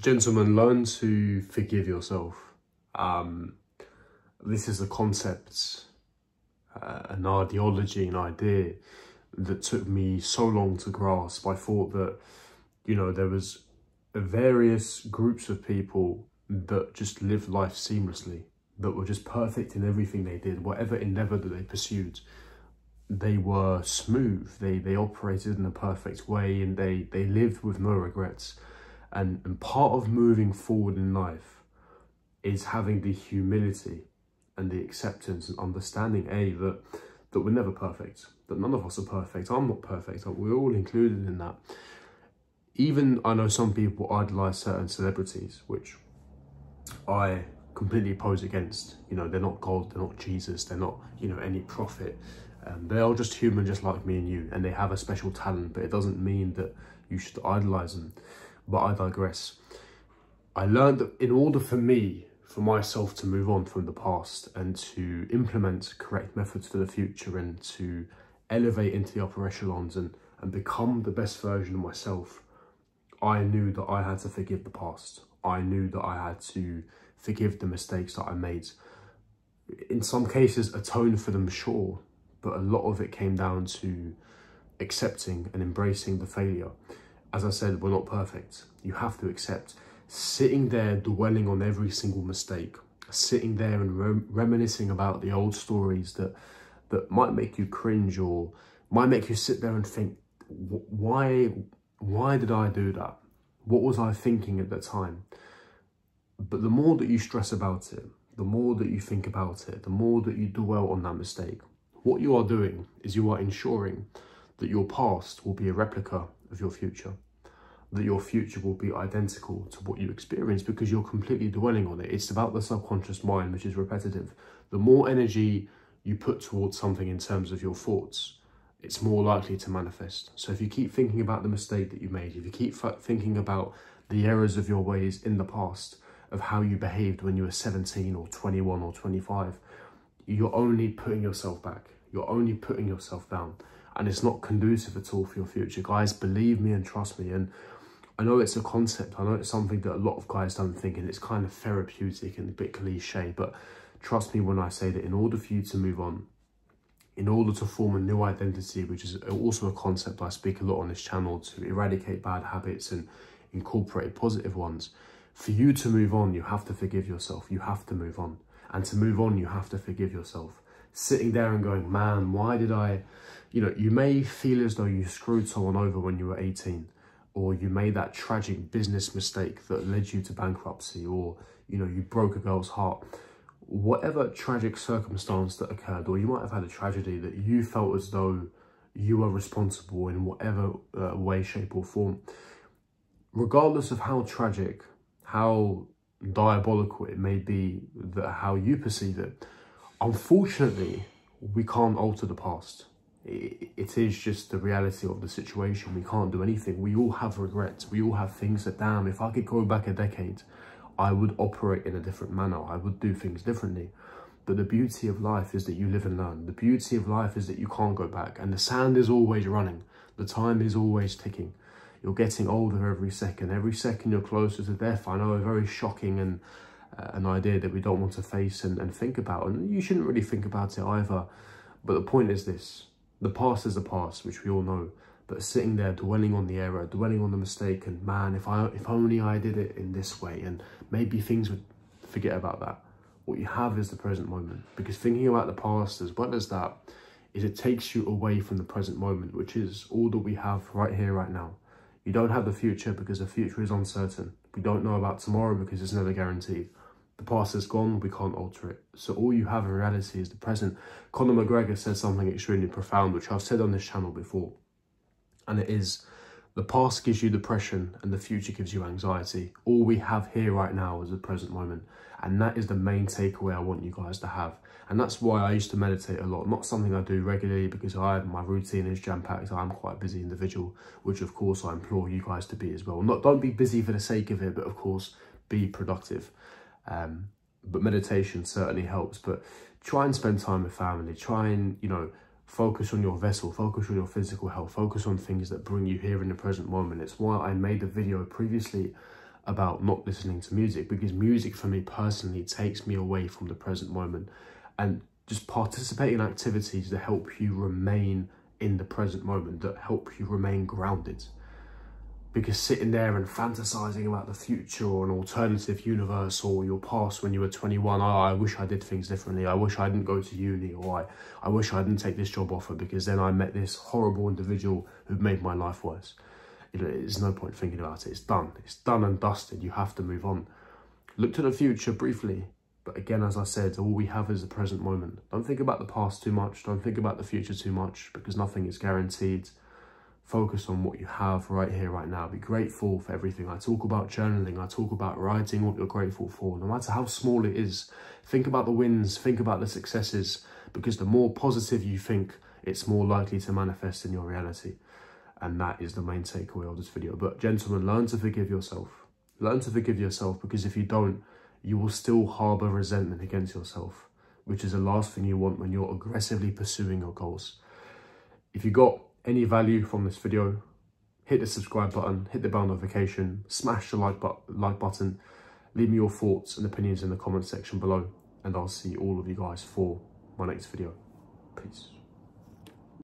Gentlemen, learn to forgive yourself. This is a concept, an ideology, an idea that took me so long to grasp. I thought that, you know, there was various groups of people that just lived life seamlessly, that were just perfect in everything they did, whatever endeavor that they pursued. They were smooth, they operated in a perfect way, and they lived with no regrets. And part of moving forward in life is having the humility and the acceptance and understanding, that we're never perfect, that none of us are perfect. I'm not perfect, we're all included in that. Even I know some people idolize certain celebrities, which I completely oppose against. You know, they're not God, they're not Jesus, they're not, you know, any prophet. They are just human, just like me and you, and they have a special talent, but it doesn't mean that you should idolize them. But I digress. I learned that in order for myself to move on from the past and to implement correct methods for the future and to elevate into the upper echelons and become the best version of myself, I knew that I had to forgive the past. I knew that I had to forgive the mistakes that I made. In some cases, atone for them, sure, but a lot of it came down to accepting and embracing the failure. As I said, we're not perfect. You have to accept. Sitting there dwelling on every single mistake, sitting there and reminiscing about the old stories that might make you cringe or might make you sit there and think, why did I do that? What was I thinking at the time? But the more that you stress about it, the more that you think about it, the more that you dwell on that mistake, what you are doing is you are ensuring that your past will be a replica of your future, that your future will be identical to what you experienced because you're completely dwelling on it. It's about the subconscious mind, which is repetitive. The more energy you put towards something in terms of your thoughts, it's more likely to manifest. So if you keep thinking about the mistake that you made, if you keep thinking about the errors of your ways in the past, of how you behaved when you were 17 or 21 or 25, you're only putting yourself back. You're only putting yourself down. And it's not conducive at all for your future. Guys, believe me and trust me. And I know it's a concept. I know it's something that a lot of guys don't think, and it's kind of therapeutic and a bit cliche. But trust me when I say that in order for you to move on, in order to form a new identity, which is also a concept I speak a lot on this channel, to eradicate bad habits and incorporate positive ones, for you to move on, you have to forgive yourself. You have to move on. And to move on, you have to forgive yourself. Sitting there and going, man, why did I... You know, you may feel as though you screwed someone over when you were 18, or you made that tragic business mistake that led you to bankruptcy, or, you know, you broke a girl's heart. Whatever tragic circumstance that occurred, or you might have had a tragedy that you felt as though you were responsible in whatever way, shape or form. Regardless of how tragic, how diabolical it may be, how you perceive it, unfortunately, we can't alter the past. It is just the reality of the situation. We can't do anything. We all have regrets. We all have things that, damn, if I could go back a decade, I would operate in a different manner. I would do things differently. But the beauty of life is that you live and learn. The beauty of life is that you can't go back. And the sand is always running. The time is always ticking. You're getting older every second. Every second you're closer to death. I know, a very shocking and an idea that we don't want to face and think about. And you shouldn't really think about it either. But the point is this. The past is the past, which we all know, but sitting there dwelling on the error, dwelling on the mistake, and man, if only I did it in this way, and maybe things would forget about that. What you have is the present moment, because thinking about the past as well as that is it takes you away from the present moment, which is all that we have right here, right now. You don't have the future because the future is uncertain. We don't know about tomorrow because it's never guaranteed. The past is gone, we can't alter it. So all you have in reality is the present. Conor McGregor said something extremely profound, which I've said on this channel before. And it is, the past gives you depression and the future gives you anxiety. All we have here right now is the present moment. And that is the main takeaway I want you guys to have. And that's why I used to meditate a lot. Not something I do regularly because my routine is jam-packed. I'm quite a busy individual, which of course I implore you guys to be as well. Don't be busy for the sake of it, but of course be productive. But meditation certainly helps. But try and spend time with family. Try and, you know, focus on your vessel, focus on your physical health, focus on things that bring you here in the present moment. It's why I made a video previously about not listening to music, because music for me personally takes me away from the present moment. And just participate in activities that help you remain in the present moment, that help you remain grounded. Because sitting there and fantasizing about the future or an alternative universe or your past when you were 21, oh, I wish I did things differently, I wish I didn't go to uni, or I wish I didn't take this job offer because then I met this horrible individual who made my life worse. You know, there's no point thinking about it. It's done and dusted. You have to move on. Look to the future briefly, but again, as I said, all we have is the present moment. Don't think about the past too much. Don't think about the future too much, because nothing is guaranteed. Focus on what you have right here, right now. Be grateful for everything. I talk about journaling. I talk about writing what you're grateful for, no matter how small it is. Think about the wins. Think about the successes, because the more positive you think, it's more likely to manifest in your reality. And that is the main takeaway of this video. But gentlemen, learn to forgive yourself. Learn to forgive yourself, because if you don't, you will still harbour resentment against yourself, which is the last thing you want when you're aggressively pursuing your goals. If you got any value from this video, hit the subscribe button, hit the bell notification, smash the like button, leave me your thoughts and opinions in the comment section below, and I'll see all of you guys for my next video. Peace.